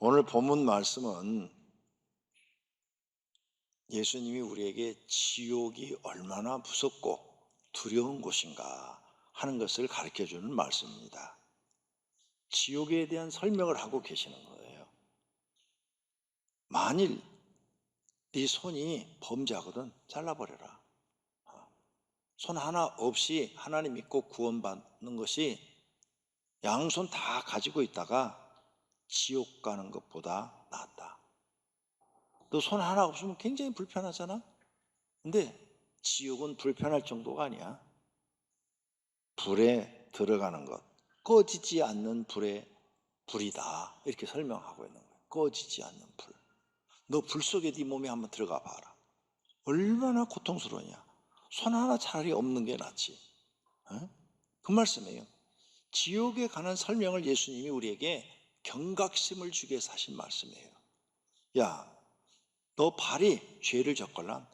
오늘 본문 말씀은 예수님이 우리에게 지옥이 얼마나 무섭고 두려운 곳인가 하는 것을 가르쳐주는 말씀입니다. 지옥에 대한 설명을 하고 계시는 거예요. 만일 네 손이 범죄하거든 잘라버려라. 손 하나 없이 하나님 믿고 구원받는 것이 양손 다 가지고 있다가 지옥 가는 것보다 낫다. 너 손 하나 없으면 굉장히 불편하잖아? 근데 지옥은 불편할 정도가 아니야. 불에 들어가는 것, 꺼지지 않는 불이다. 이렇게 설명하고 있는 거예요. 꺼지지 않는 불. 너 불 속에 네 몸이 한번 들어가 봐라. 얼마나 고통스러우냐. 손 하나 차라리 없는 게 낫지. 그 말씀이에요. 지옥에 관한 설명을 예수님이 우리에게 경각심을 주기 위해서 하신 말씀이에요. 야, 너 발이 죄를 졌걸란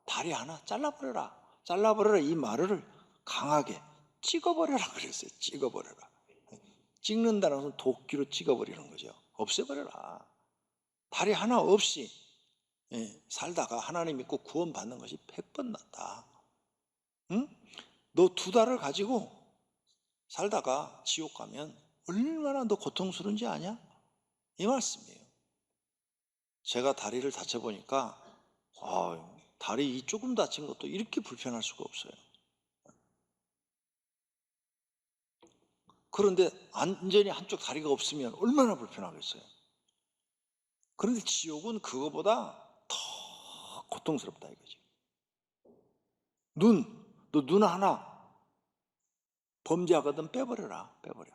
다리 하나 잘라버려라. 잘라버려라 이 말을 강하게 찍어버려라 그랬어요. 찍어버려라. 찍는다는 것은 도끼로 찍어버리는 거죠. 없애버려라. 다리 하나 없이 살다가 하나님 믿고 구원받는 것이 100번 낫다. 응? 너 2달을 가지고 살다가 지옥 가면 얼마나 너 고통스러운지 아냐? 이 말씀이에요. 제가 다리를 다쳐보니까 다리 조금 다친 것도 이렇게 불편할 수가 없어요. 그런데 완전히 한쪽 다리가 없으면 얼마나 불편하겠어요. 그런데 지옥은 그거보다 더 고통스럽다 이거죠. 너 눈 하나 범죄하거든 빼버려라. 빼버려.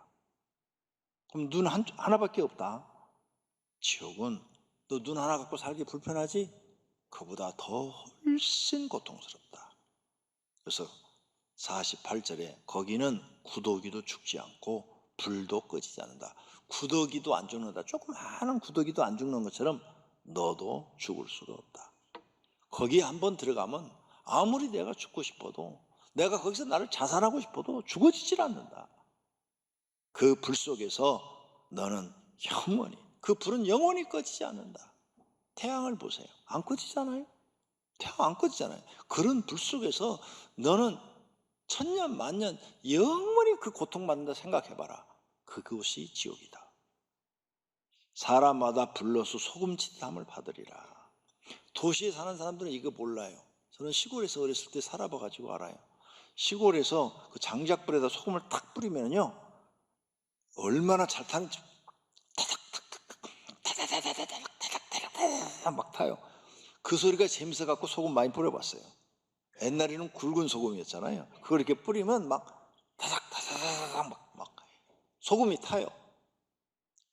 그럼 눈 하나밖에 없다. 지옥은 너 눈 하나 갖고 살기 불편하지? 그보다 더 훨씬 고통스럽다. 그래서 48절에 거기는 구더기도 죽지 않고 불도 꺼지지 않는다. 구더기도 안 죽는다. 조그마한 구더기도 안 죽는 것처럼 너도 죽을 수가 없다. 거기에 한번 들어가면 아무리 내가 죽고 싶어도 내가 거기서 나를 자살하고 싶어도 죽어지질 않는다. 그 불 속에서 너는 영원히, 그 불은 영원히 꺼지지 않는다. 태양을 보세요. 안 꺼지잖아요. 태양 안 꺼지잖아요. 그런 불 속에서 너는 천년 만년 영원히 그 고통받는다 생각해봐라. 그것이 지옥이다. 사람마다 불러서 소금치담을 받으리라. 도시에 사는 사람들은 이거 몰라요. 저는 시골에서 어렸을 때 살아봐가지고 알아요. 시골에서 그 장작불에다 소금을 탁 뿌리면요 얼마나 잘 타는지 타닥타닥 막 타요. 그 소리가 재밌어갖고 소금 많이 뿌려봤어요. 옛날에는 굵은 소금이었잖아요. 그걸 이렇게 뿌리면 막 타닥타닥 막 소금이 타요.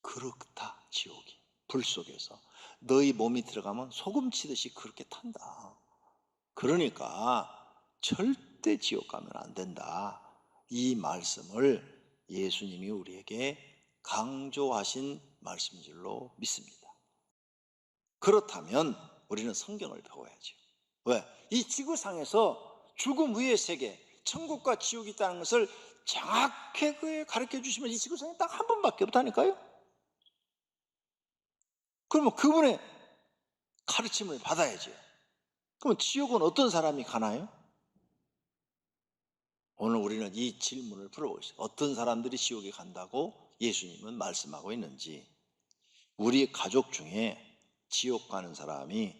그렇다 지옥이. 불 속에서 너희 몸이 들어가면 소금 치듯이 그렇게 탄다. 그러니까 절대 지옥 가면 안 된다. 이 말씀을 예수님이 우리에게 강조하신 말씀인 줄로 믿습니다. 그렇다면 우리는 성경을 배워야죠. 왜? 이 지구상에서 죽음 후의 세계, 천국과 지옥이 있다는 것을 정확하게 가르쳐 주시면 이 지구상에 딱 한 번밖에 없다니까요. 그러면 그분의 가르침을 받아야죠. 그럼 지옥은 어떤 사람이 가나요? 오늘 우리는 이 질문을 풀어보겠습니다. 어떤 사람들이 지옥에 간다고 예수님은 말씀하고 있는지. 우리 가족 중에 지옥 가는 사람이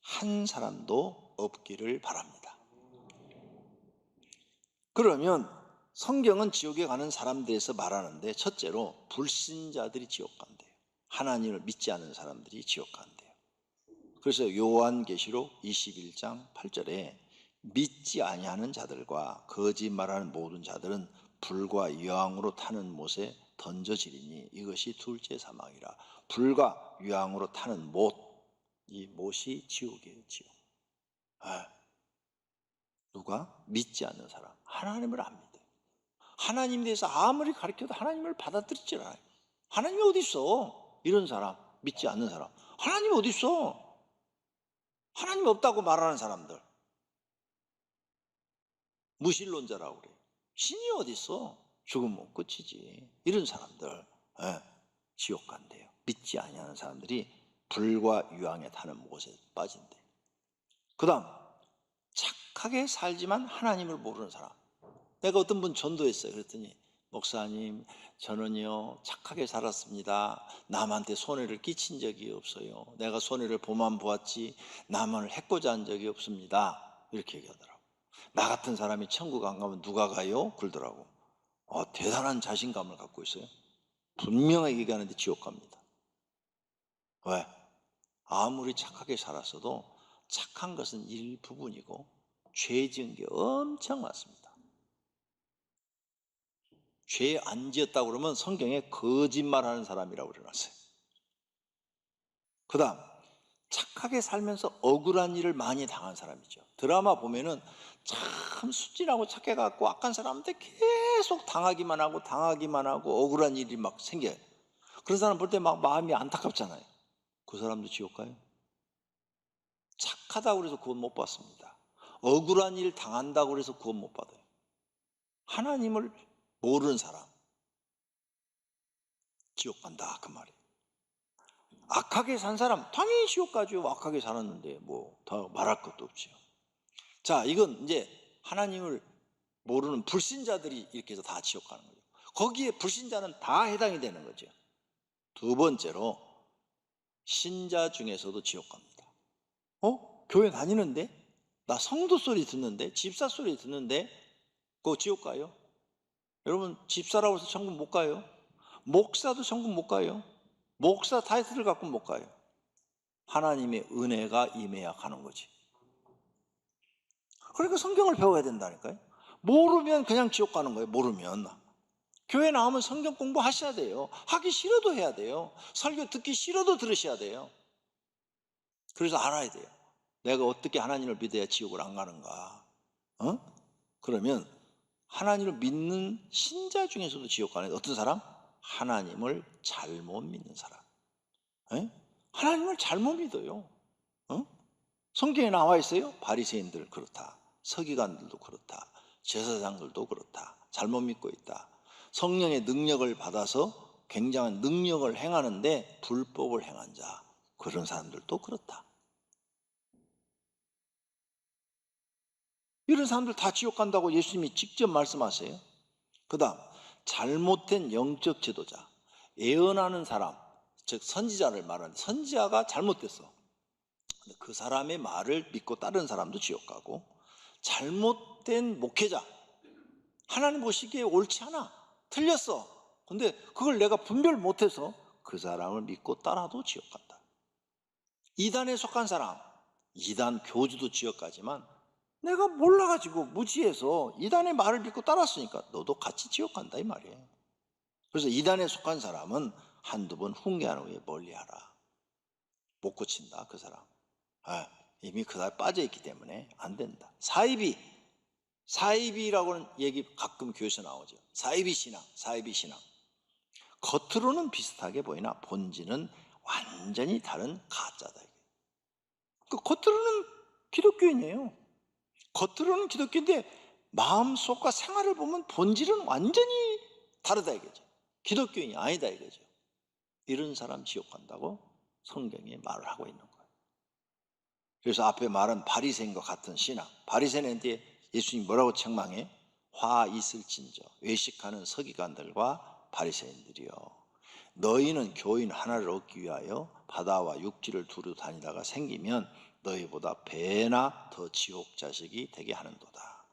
한 사람도 없기를 바랍니다. 그러면 성경은 지옥에 가는 사람들에서 말하는데 첫째로 불신자들이 지옥 간대요. 하나님을 믿지 않는 사람들이 지옥 간대요. 그래서 요한계시록 21장 8절에 믿지 아니하는 자들과 거짓말하는 모든 자들은 불과 유황으로 타는 못에 던져지리니 이것이 둘째 사망이라. 불과 유황으로 타는 못, 이 못이 지옥이에요. 지옥. 누가? 믿지 않는 사람. 하나님을 안 믿어요. 하나님에 대해서 아무리 가르쳐도 하나님을 받아들이지 않아요. 하나님이 어디 있어? 이런 사람, 믿지 않는 사람. 하나님이 어디 있어? 하나님이 없다고 말하는 사람들. 무신론자라고 그래요. 신이 어디 있어? 죽으면 끝이지. 이런 사람들. 지옥 간대요. 믿지 아니하는 사람들이 불과 유황에 타는 못에 빠진대. 그 다음 착하게 살지만 하나님을 모르는 사람. 내가 어떤 분 전도했어요. 그랬더니 목사님, 저는요 착하게 살았습니다. 남한테 손해를 끼친 적이 없어요. 내가 손해를 보만 보았지 남을 해코자 한 적이 없습니다. 이렇게 얘기하더라고. 나 같은 사람이 천국 안 가면 누가 가요? 그러더라고. 대단한 자신감을 갖고 있어요. 분명하게 얘기하는데 지옥 갑니다. 왜? 아무리 착하게 살았어도 착한 것은 일부분이고 죄 지은 게 엄청 많습니다. 죄 안 지었다고 그러면 성경에 거짓말하는 사람이라고 그래놨어요. 그 다음 착하게 살면서 억울한 일을 많이 당한 사람이죠. 드라마 보면은 참 순진하고 착해갖고 악한 사람한테 계속 당하기만 하고 억울한 일이 막 생겨요. 그런 사람 볼 때 막 마음이 안타깝잖아요. 그 사람도 지옥 가요? 착하다고 해서 구원 못 받습니다. 억울한 일 당한다고 해서 구원 못 받아요. 하나님을 모르는 사람 지옥 간다 그 말이에요. 악하게 산 사람 당연히 지옥 가죠. 악하게 살았는데 뭐 더 말할 것도 없죠. 자, 이건 이제 하나님을 모르는 불신자들이 이렇게 해서 다 지옥 가는 거죠. 거기에 불신자는 다 해당이 되는 거죠. 두 번째로 신자 중에서도 지옥 갑니다. 교회 다니는데 나 성도 소리 듣는데 집사 소리 듣는데 그거 지옥 가요? 여러분 집사라고 해서 천국 못 가요? 목사도 천국 못 가요? 목사 타이틀을 갖고 못 가요. 하나님의 은혜가 임해야 가는 거지. 그러니까 성경을 배워야 된다니까요. 모르면 그냥 지옥 가는 거예요. 모르면. 교회 나오면 성경 공부하셔야 돼요. 하기 싫어도 해야 돼요. 설교 듣기 싫어도 들으셔야 돼요. 그래서 알아야 돼요. 내가 어떻게 하나님을 믿어야 지옥을 안 가는가. 그러면 하나님을 믿는 신자 중에서도 지옥 가는 어떤 사람? 하나님을 잘못 믿는 사람. 하나님을 잘못 믿어요. 성경에 나와 있어요. 바리새인들 그렇다. 서기관들도 그렇다. 제사장들도 그렇다. 잘못 믿고 있다. 성령의 능력을 받아서 굉장한 능력을 행하는데 불법을 행한 자, 그런 사람들도 그렇다. 이런 사람들 다 지옥 간다고 예수님이 직접 말씀하세요. 그 다음 잘못된 영적 지도자, 예언하는 사람, 즉 선지자를 말하는데 선지자가 잘못됐어. 그 사람의 말을 믿고 따르는 사람도 지옥 가고, 잘못된 목회자, 하나님 보시기에 옳지 않아, 틀렸어. 근데 그걸 내가 분별 못해서 그 사람을 믿고 따라도 지옥 간다. 이단에 속한 사람, 이단 교주도 지옥 가지만 내가 몰라가지고 무지해서 이단의 말을 믿고 따랐으니까 너도 같이 지옥 간다 이 말이에요. 그래서 이단에 속한 사람은 한두 번 훈계하는 후에 멀리하라. 못 고친다 그 사람. 이미 그날 빠져있기 때문에 안 된다. 사이비라고는 얘기 가끔 교회에서 나오죠. 사이비 신앙. 겉으로는 비슷하게 보이나 본질은 완전히 다른 가짜다. 그 겉으로는 기독교인이에요. 겉으로는 기독교인데 마음속과 생활을 보면 본질은 완전히 다르다 이거죠. 기독교인이 아니다 이거죠. 이런 사람 지옥 간다고 성경이 말을 하고 있는 거예요. 그래서 앞에 말한 바리새인과 같은 신앙. 바리새인한테 예수님이 뭐라고 책망해? 화 있을진저 외식하는 서기관들과 바리새인들이요, 너희는 교인 하나를 얻기 위하여 바다와 육지를 두루 다니다가 생기면 너희보다 배나 더 지옥 자식이 되게 하는도다.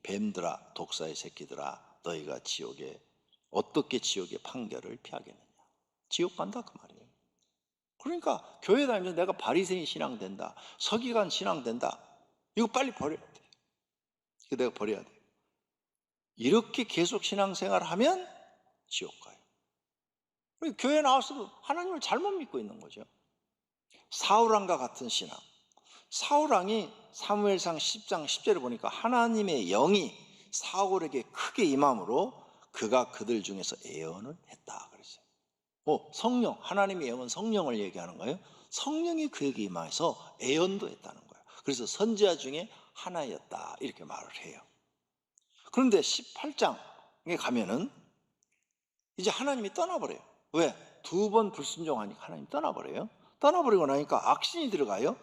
뱀들아 독사의 새끼들아 너희가 어떻게 지옥의 판결을 피하겠느냐. 지옥 간다 그 말이에요. 그러니까 교회 다니면서 내가 바리새인 신앙 된다, 서기관 신앙 된다, 이거 빨리 버려야 돼. 이거 내가 버려야 돼. 이렇게 계속 신앙생활을 하면 지옥 가요. 교회 나와서도 하나님을 잘못 믿고 있는 거죠. 사울왕과 같은 신앙. 사울왕이 사무엘상 10장 10절을 보니까 하나님의 영이 사울에게 크게 임함으로 그가 그들 중에서 예언을 했다 그랬어요. 성령, 하나님의 영은 성령을 얘기하는 거예요. 성령이 그에게 임해서 예언도 했다는 거예요. 그래서 선지자 중에 하나였다 이렇게 말을 해요. 그런데 18장에 가면은 이제 하나님이 떠나버려요. 왜? 두 번 불순종하니까 하나님 떠나버려요. 떠나버리고 나니까 악신이 들어가요.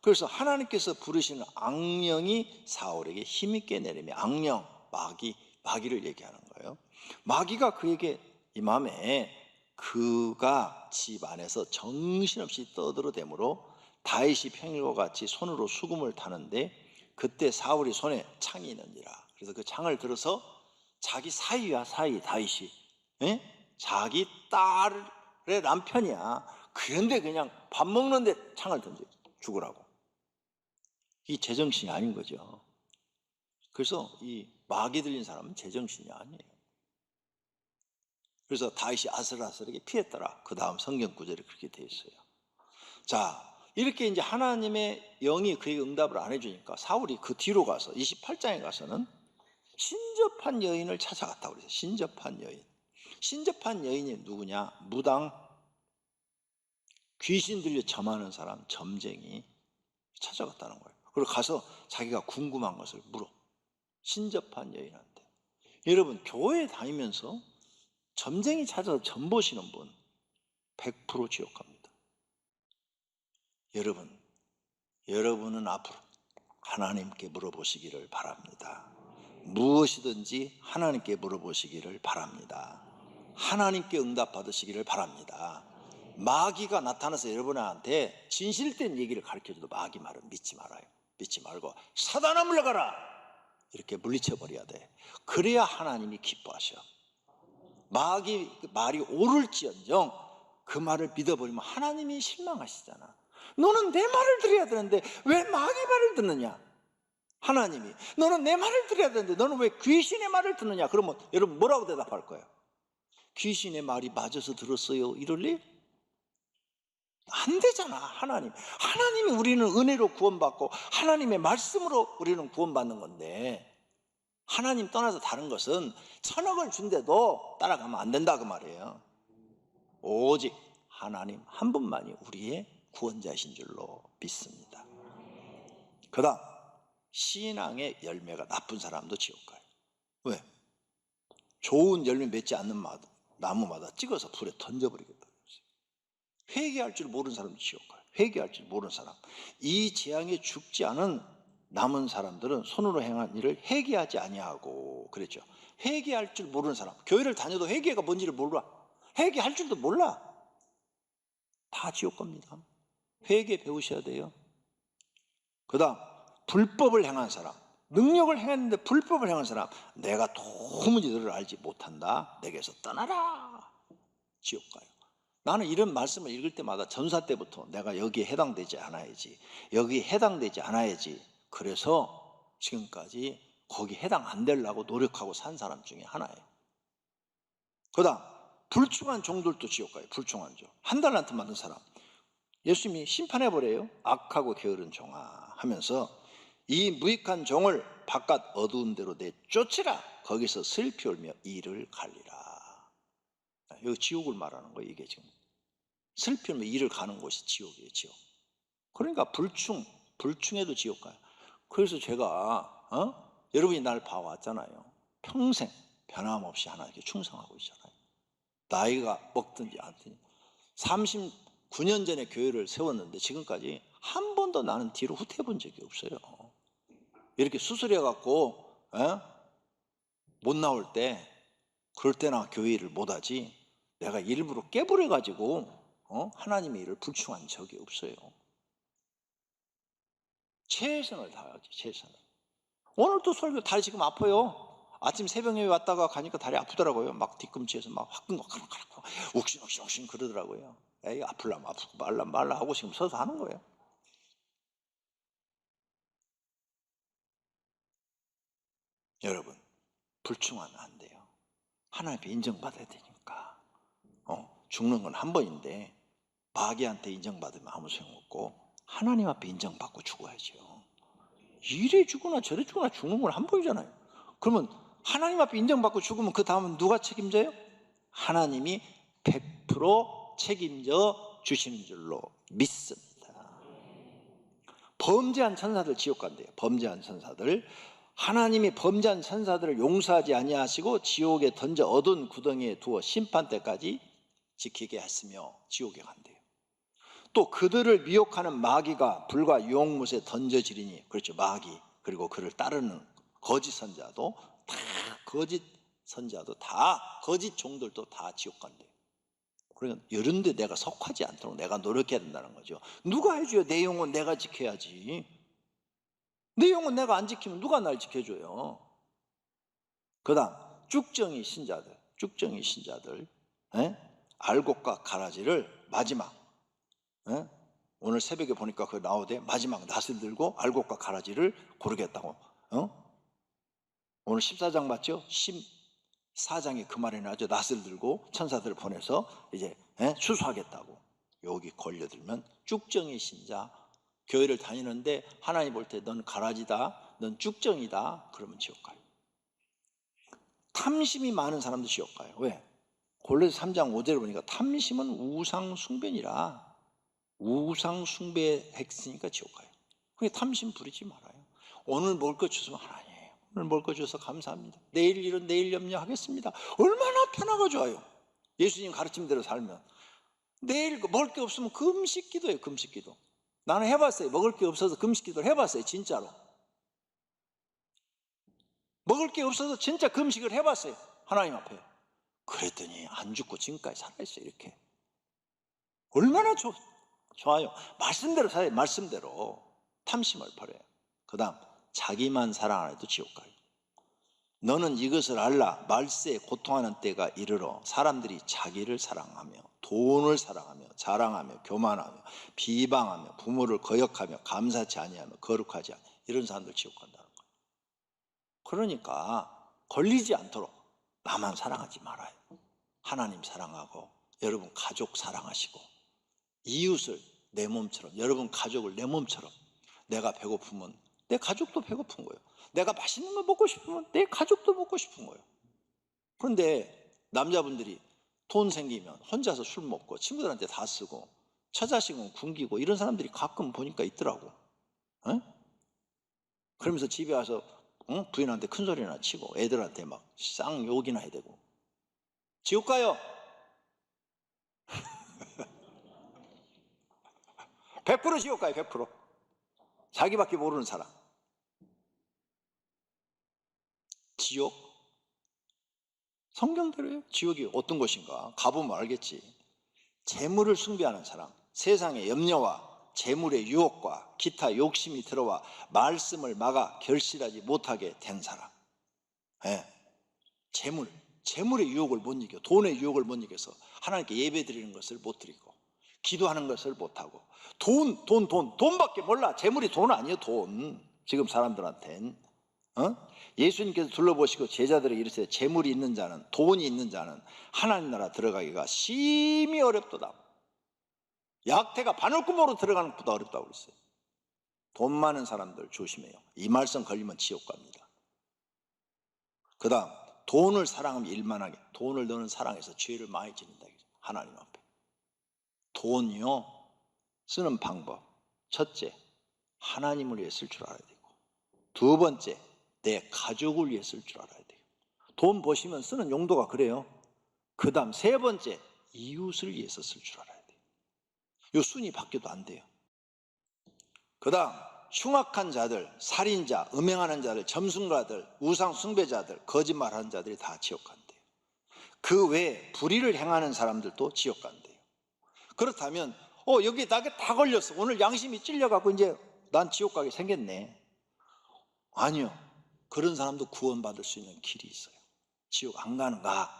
그래서 하나님께서 부르시는 악령이 사울에게 힘있게 내리며, 악령, 마귀를 얘기하는 거예요. 마귀가 그에게 임함에 그가 집 안에서 정신없이 떠들어대므로 다윗이 평일과 같이 손으로 수금을 타는데 그때 사울이 손에 창이 있느니라. 그래서 그 창을 들어서 자기 사위야, 다윗이. 자기 딸의 남편이야. 그런데 그냥 밥 먹는데 창을 던져 죽으라고. 이 제정신이 아닌 거죠. 그래서 이 마귀 들린 사람은 제정신이 아니에요. 그래서 다윗이 아슬아슬하게 피했더라. 그 다음 성경 구절이 그렇게 되어 있어요. 자, 이렇게 이제 하나님의 영이 그에게 응답을 안 해주니까 사울이 그 뒤로 가서 28장에 가서는 신접한 여인을 찾아갔다고 그랬어요. 신접한 여인. 신접한 여인이 누구냐? 무당, 귀신 들려 점하는 사람, 점쟁이 찾아갔다는 거예요. 그리고 가서 자기가 궁금한 것을 물어. 신접한 여인한테. 여러분, 교회 다니면서 점쟁이 찾아서 점 보시는 분 100% 지옥 갑니다. 여러분은 앞으로 하나님께 물어보시기를 바랍니다. 무엇이든지 하나님께 물어보시기를 바랍니다. 하나님께 응답 받으시기를 바랍니다. 마귀가 나타나서 여러분한테 진실된 얘기를 가르쳐줘도 마귀 말은 믿지 말아요. 믿지 말고 사단아 물러가라! 이렇게 물리쳐버려야 돼. 그래야 하나님이 기뻐하셔. 마귀 말이 옳을지언정 그 말을 믿어버리면 하나님이 실망하시잖아. 너는 내 말을 들어야 되는데 왜 마귀 말을 듣느냐? 하나님이 너는 내 말을 들어야 되는데 너는 왜 귀신의 말을 듣느냐? 그러면 여러분 뭐라고 대답할 거예요? 귀신의 말이 맞아서 들었어요? 이럴 리? 안 되잖아. 하나님이 우리는 은혜로 구원받고 하나님의 말씀으로 우리는 구원받는 건데, 하나님 떠나서 다른 것은 천억을 준대도 따라가면 안 된다 그 말이에요. 오직 하나님 한 분만이 우리의 구원자이신 줄로 믿습니다. 그 다음 신앙의 열매가 나쁜 사람도 지옥 가요. 왜? 좋은 열매 맺지 않는 나무마다 찍어서 불에 던져버리겠다. 회개할 줄 모르는 사람도 지옥 가요. 회개할 줄 모르는 사람. 이 재앙에 죽지 않은 남은 사람들은 손으로 행한 일을 회개하지 아니하고 그랬죠. 회개할 줄 모르는 사람. 교회를 다녀도 회개가 뭔지를 몰라. 회개할 줄도 몰라. 다 지옥 갑니다. 회개 배우셔야 돼요. 그 다음 불법을 행한 사람. 능력을 행했는데 불법을 행한 사람. 내가 도무지 너를 알지 못한다. 내게서 떠나라. 지옥 가요. 나는 이런 말씀을 읽을 때마다 전사 때부터 내가 여기에 해당되지 않아야지, 여기에 해당되지 않아야지, 그래서 지금까지 거기 해당 안 되려고 노력하고 산 사람 중에 하나예요. 그 다음 불충한 종들도 지옥 가요. 불충한 종. 한 달란트 받은 사람 예수님이 심판해버려요. 악하고 게으른 종아 하면서 이 무익한 종을 바깥 어두운 데로 내쫓으라. 거기서 슬피 울며 이를 갈리라. 여기 지옥을 말하는 거예요. 이게 지금 슬피 울며 이를 가는 곳이 지옥이에요. 지옥. 그러니까 불충해도 지옥 가요. 그래서 제가 여러분이 날 봐왔잖아요. 평생 변함없이 하나님께 충성하고 있잖아요. 나이가 먹든지 않든지 39년 전에 교회를 세웠는데 지금까지 한 번도 나는 뒤로 후퇴해본 적이 없어요. 이렇게 수술해갖고 못 나올 때 그럴 때나 교회 일을 못하지, 내가 일부러 깨부려가지고 하나님의 일을 불충한 적이 없어요. 최선을 다하지. 최선을. 오늘 또 설교 다리 지금 아파요. 아침 새벽에 왔다가 가니까 다리 아프더라고요. 막 뒤꿈치에서 막 화끈화끈 욱신욱신 그러더라고요. 에이, 아플라면 아프고 말라면 말라 하고 지금 서서 하는 거예요. 여러분, 불충하면 안 돼요. 하나님께 인정받아야 되니까. 죽는 건 한 번인데 마귀한테 인정받으면 아무 소용없고 하나님 앞에 인정받고 죽어야죠. 이래 죽거나 저래 죽거나 죽는 건 한 번이잖아요. 그러면 하나님 앞에 인정받고 죽으면 그 다음은 누가 책임져요? 하나님이 100% 책임져 주시는 줄로 믿습니다. 범죄한 천사들 지옥 간대요. 범죄한 천사들. 하나님이 범죄한 천사들을 용서하지 아니하시고 지옥에 던져 어두운 구덩이에 두어 심판 때까지 지키게 했으며 지옥에 간대요. 또 그들을 미혹하는 마귀가 불과 유혹못에 던져지리니, 그렇죠, 마귀, 그리고 그를 따르는 거짓 선자도 다, 거짓 선자도 다, 거짓 종들도 다 지옥 간대요. 그러니까 이런데 내가 속하지 않도록 내가 노력해야 된다는 거죠. 누가 해줘요? 내 영혼 내가 지켜야지. 내 영혼 내가 안 지키면 누가 날 지켜줘요? 그 다음 쭉정이 신자들, 알곡과 가라지를 마지막, 오늘 새벽에 보니까 그 나오대. 마지막 낫을 들고 알곡과 가라지를 고르겠다고. 오늘 14장 맞죠? 14장에 그 말이 나죠. 낫을 들고 천사들을 보내서 이제 수수하겠다고. 여기 걸려들면 쭉정이 신자, 교회를 다니는데 하나님 볼 때 넌 가라지다, 넌 쭉정이다, 그러면 지옥 가요. 탐심이 많은 사람도 지옥 가요. 왜? 골로새 3장 5절을 보니까 탐심은 우상 숭배니라. 우상 숭배했으니까 지옥 가요. 그러니까 탐심 부리지 말아요. 오늘 먹을 거 주시면 하나님, 오늘 먹을 거 주셔서 감사합니다. 내일 일은 내일 염려하겠습니다. 얼마나 편하고 좋아요. 예수님 가르침대로 살면. 내일 먹을 게 없으면 금식 기도예요. 금식 기도. 나는 해봤어요. 먹을 게 없어서 금식 기도를 해봤어요. 진짜로. 먹을 게 없어서 진짜 금식을 해봤어요. 하나님 앞에. 그랬더니 안 죽고 지금까지 살아있어요. 이렇게. 얼마나 좋아요. 말씀대로 살아요. 말씀대로. 탐심을 버려요. 그 다음 자기만 사랑 안 해도 지옥 가요. 너는 이것을 알라. 말세에 고통하는 때가 이르러 사람들이 자기를 사랑하며 돈을 사랑하며 자랑하며 교만하며 비방하며 부모를 거역하며 감사치 아니하며 거룩하지 않아, 이런 사람들 지옥 간다는 거예요. 그러니까 걸리지 않도록 나만 사랑하지 말아요. 하나님 사랑하고 여러분 가족 사랑하시고 이웃을 내 몸처럼, 여러분 가족을 내 몸처럼. 내가 배고프면 내 가족도 배고픈 거예요. 내가 맛있는 거 먹고 싶으면 내 가족도 먹고 싶은 거예요. 그런데 남자분들이 돈 생기면 혼자서 술 먹고 친구들한테 다 쓰고 처자식은 굶기고 이런 사람들이 가끔 보니까 있더라고. 그러면서 집에 와서 부인한테 큰 소리나 치고 애들한테 막 쌍욕이나 해야 되고. 지옥 가요. 100% 지옥 가요. 100%. 자기밖에 모르는 사람. 지옥? 성경대로요. 지옥이 어떤 것인가 가보면 알겠지. 재물을 숭배하는 사람, 세상의 염려와 재물의 유혹과 기타 욕심이 들어와 말씀을 막아 결실하지 못하게 된 사람. 재물의 유혹을 못 이겨, 돈의 유혹을 못 이겨서 하나님께 예배 드리는 것을 못 드리고 기도하는 것을 못하고 돈밖에 몰라. 재물이 돈 아니에요. 돈. 지금 사람들한텐 예수님께서 둘러보시고 제자들에게 이르시되 재물이 있는 자는, 돈이 있는 자는 하나님 나라 들어가기가 심히 어렵도다. 약태가 바늘구멍으로 들어가는 것보다 어렵다고 그랬어요. 돈 많은 사람들 조심해요. 이 말씀 걸리면 지옥 갑니다. 그 다음 돈을 사랑하면 일만하게. 돈을 너는 사랑해서 죄를 많이 짓는다. 하나님 앞에. 돈이요 쓰는 방법, 첫째 하나님을 위해 쓸 줄 알아야 되고, 두 번째 내 가족을 위해 쓸 줄 알아야 돼요. 돈 버시면 쓰는 용도가 그래요. 그 다음 세 번째 이웃을 위해서 쓸 줄 알아야 돼요. 이 순위 바뀌어도 안 돼요. 그 다음 흉악한 자들, 살인자, 음행하는 자들, 점순가들, 우상 숭배자들, 거짓말하는 자들이 다 지옥 간대요. 그 외에 불의를 행하는 사람들도 지옥 간대요. 그렇다면 여기 나게 다 걸렸어. 오늘 양심이 찔려갖고 이제 난 지옥 가게 생겼네. 아니요. 그런 사람도 구원받을 수 있는 길이 있어요. 지옥 안 가는가?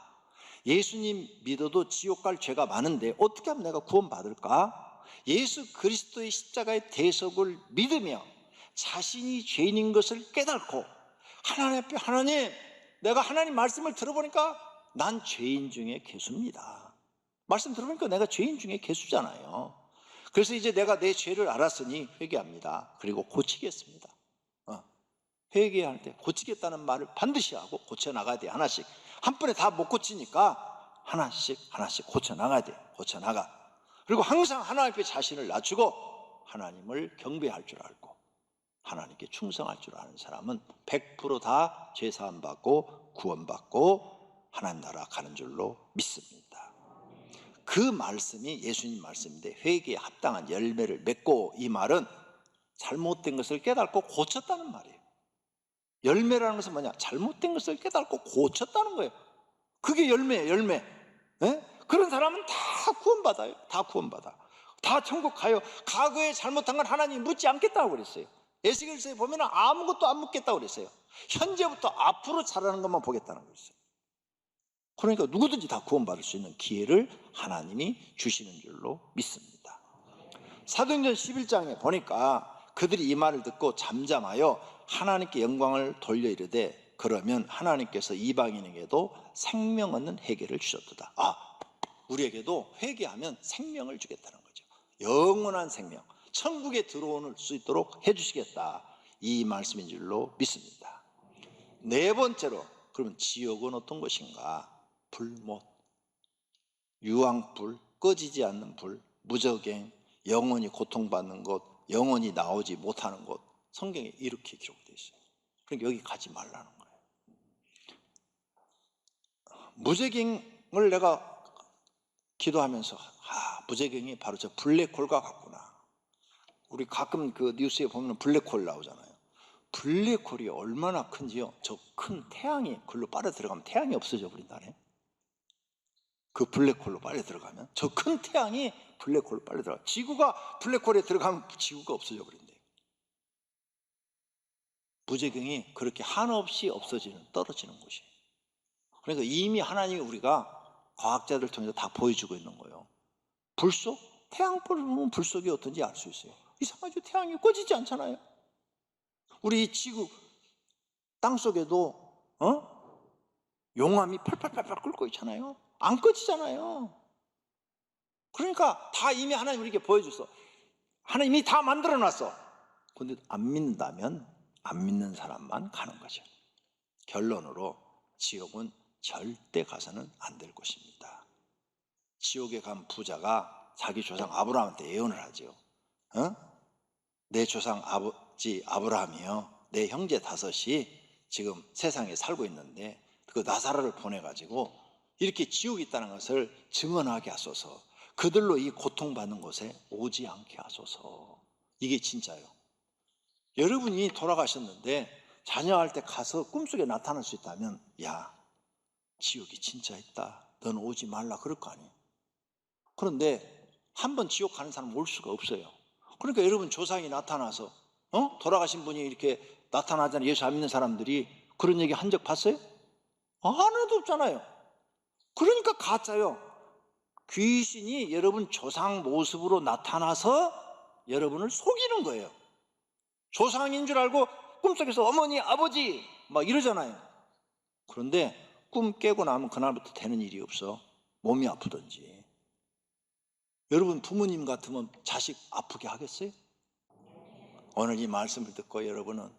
예수님 믿어도 지옥 갈 죄가 많은데 어떻게 하면 내가 구원받을까? 예수 그리스도의 십자가의 대속을 믿으며 자신이 죄인인 것을 깨닫고 하나님 앞에, 하나님, 내가 하나님 말씀을 들어보니까 난 죄인 중에 괴수입니다. 말씀 들어보니까 내가 죄인 중에 괴수잖아요. 그래서 이제 내가 내 죄를 알았으니 회개합니다. 그리고 고치겠습니다. 회개할 때 고치겠다는 말을 반드시 하고 고쳐나가야 돼. 하나씩. 한 번에 다 못 고치니까 하나씩 고쳐나가야 돼. 고쳐나가. 그리고 항상 하나님 앞에 자신을 낮추고 하나님을 경배할 줄 알고 하나님께 충성할 줄 아는 사람은 100% 다 죄사함 받고 구원받고 하나님 나라 가는 줄로 믿습니다. 그 말씀이 예수님 말씀인데 회개에 합당한 열매를 맺고, 이 말은 잘못된 것을 깨닫고 고쳤다는 말이에요. 열매라는 것은 뭐냐? 잘못된 것을 깨닫고 고쳤다는 거예요. 그게 열매예요, 열매. 네? 그런 사람은 다 구원받아요. 다 구원받아. 다 천국 가요. 과거에 잘못한 건 하나님이 묻지 않겠다고 그랬어요. 에스겔서에 보면 아무것도 안 묻겠다고 그랬어요. 현재부터 앞으로 잘하는 것만 보겠다는 거였어요. 그러니까 누구든지 다 구원받을 수 있는 기회를 하나님이 주시는 줄로 믿습니다. 사도행전 11장에 보니까 그들이 이 말을 듣고 잠잠하여 하나님께 영광을 돌려 이르되, 그러면 하나님께서 이방인에게도 생명 얻는 회개를 주셨도다. 우리에게도 회개하면 생명을 주겠다는 거죠. 영원한 생명, 천국에 들어올 수 있도록 해주시겠다, 이 말씀인 줄로 믿습니다. 네 번째로, 그러면 지옥은 어떤 것인가? 불못, 유황불, 꺼지지 않는 불, 무적행, 영원히 고통받는 곳, 영원히 나오지 못하는 곳, 성경에 이렇게 기록되어 있어요. 그러니까 여기 가지 말라는 거예요. 무적행을 내가 기도하면서, 무적행이 바로 저 블랙홀과 같구나. 우리 가끔 그 뉴스에 보면 블랙홀 나오잖아요. 블랙홀이 얼마나 큰지요. 저 큰 태양이 글로 빨려 들어가면 태양이 없어져 버린다네. 그 블랙홀로 빨려 들어가면, 저 큰 태양이 블랙홀로 빨려 들어가. 지구가 블랙홀에 들어가면 지구가 없어져 버린대. 무적행이 그렇게 한없이 없어지는, 떨어지는 곳이에요. 그러니까 이미 하나님이 우리가 과학자들 통해서 다 보여주고 있는 거예요. 불속? 태양불을 보면 불속이 어떤지 알 수 있어요. 이상하죠? 태양이 꺼지지 않잖아요. 우리 지구 땅속에도 용암이 펄펄펄펄 끓고 있잖아요. 안 꺼지잖아요. 그러니까 다 이미 하나님 우리에게 보여줬어. 하나님이 다 만들어놨어. 근데 안 믿는다면 안 믿는 사람만 가는 거죠. 결론으로 지옥은 절대 가서는 안 될 것입니다. 지옥에 간 부자가 자기 조상 아브라함한테 예언을 하죠. 내 조상 아버지 아브라함이요, 내 형제 5이 지금 세상에 살고 있는데 그 나사로를 보내가지고 이렇게 지옥이 있다는 것을 증언하게 하소서. 그들로 이 고통받는 곳에 오지 않게 하소서. 이게 진짜요. 여러분이 돌아가셨는데 자녀할 때 가서 꿈속에 나타날 수 있다면, 야, 지옥이 진짜 있다, 너는 오지 말라, 그럴 거 아니에요. 그런데 한번 지옥 가는 사람은 올 수가 없어요. 그러니까 여러분 조상이 나타나서 돌아가신 분이 이렇게 나타나잖아요. 예수 안 믿는 사람들이 그런 얘기 한 적 봤어요? 하나도 없잖아요. 그러니까 가짜요. 귀신이 여러분 조상 모습으로 나타나서 여러분을 속이는 거예요. 조상인 줄 알고 꿈속에서 어머니 아버지 막 이러잖아요. 그런데 꿈 깨고 나면 그날부터 되는 일이 없어. 몸이 아프든지. 여러분 부모님 같으면 자식 아프게 하겠어요? 오늘 이 말씀을 듣고 여러분은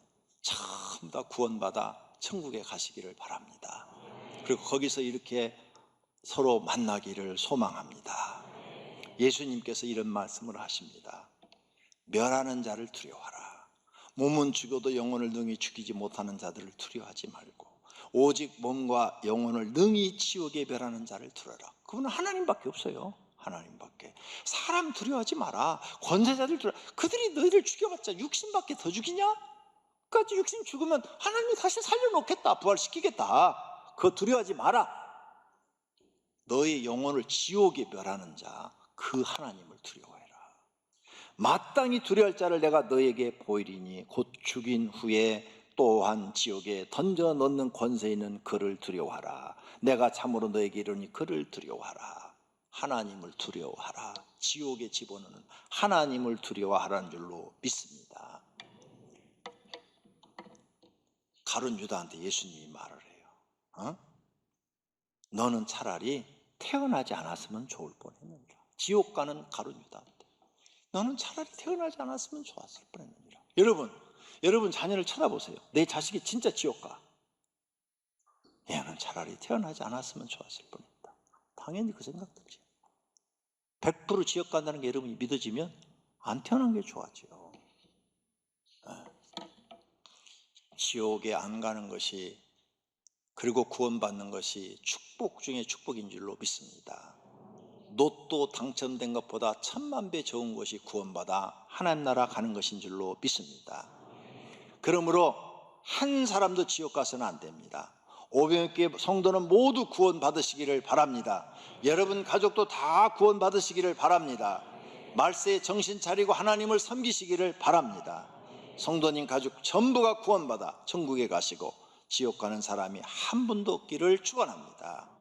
전부 다 구원받아 천국에 가시기를 바랍니다. 그리고 거기서 이렇게 서로 만나기를 소망합니다. 예수님께서 이런 말씀을 하십니다. 멸하는 자를 두려워하라. 몸은 죽여도 영혼을 능히 죽이지 못하는 자들을 두려워하지 말고 오직 몸과 영혼을 능히 지옥에 멸하는 자를 두려워하라. 그분은 하나님밖에 없어요. 하나님밖에. 사람 두려워하지 마라. 권세자들 두려워. 그들이 너희를 죽여봤자 육신밖에 더 죽이냐? 그까지 육신 죽으면 하나님이 다시 살려놓겠다, 부활시키겠다. 그거 두려워하지 마라. 너의 영혼을 지옥에 멸하는 자, 그 하나님을 두려워해라. 마땅히 두려워할 자를 내가 너에게 보이리니 곧 죽인 후에 또한 지옥에 던져 넣는 권세 있는 그를 두려워하라. 내가 참으로 너에게 이르니 그를 두려워하라. 하나님을 두려워하라. 지옥에 집어넣는 하나님을 두려워하라는 줄로 믿습니다. 가룟 유다한테 예수님이 말을 해요. 너는 차라리 태어나지 않았으면 좋을 뻔했느니라. 지옥 가는 가룟 유다한테 너는 차라리 태어나지 않았으면 좋았을 뻔했느니라. 여러분 자녀를 쳐다보세요. 내 자식이 진짜 지옥 가. 얘는 차라리 태어나지 않았으면 좋았을 뻔했다. 당연히 그 생각 들지. 100% 지옥 간다는 게 여러분이 믿어지면 안 태어난 게 좋아지요. 지옥에 안 가는 것이, 그리고 구원받는 것이 축복 중에 축복인 줄로 믿습니다. 로또 당첨된 것보다 1000만 배 좋은 것이 구원받아 하나님 나라 가는 것인 줄로 믿습니다. 그러므로 한 사람도 지옥 가서는 안 됩니다. 500개 성도는 모두 구원받으시기를 바랍니다. 여러분 가족도 다 구원받으시기를 바랍니다. 말세에 정신 차리고 하나님을 섬기시기를 바랍니다. 성도님 가족 전부가 구원받아 천국에 가시고 지옥 가는 사람이 한 분도 없기를 축원합니다.